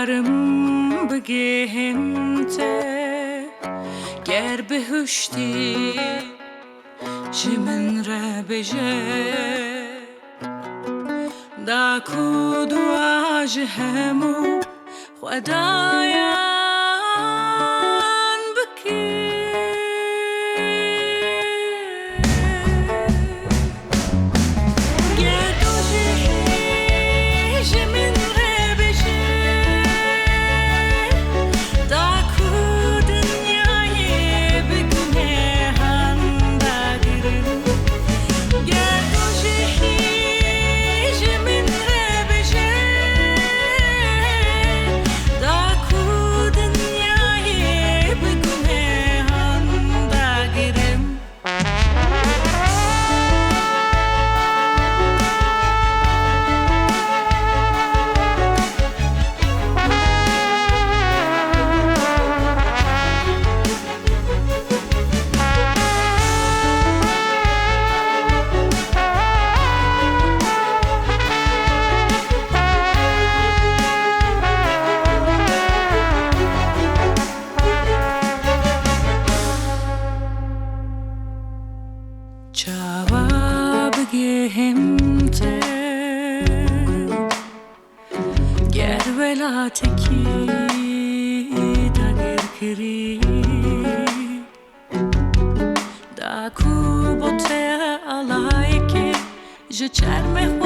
Çavarım bigehimte ger behuşti jimin rebeje da ku duaj hemu Xudayan bikir ger doji jimin rebeje da ku dünyayı bir günahanda girin ger doji jimin rebeje da ku dünyayı bir günahanda girin Çawa bigehimte ger velateki da gerkiri da ku bote alayki je çerme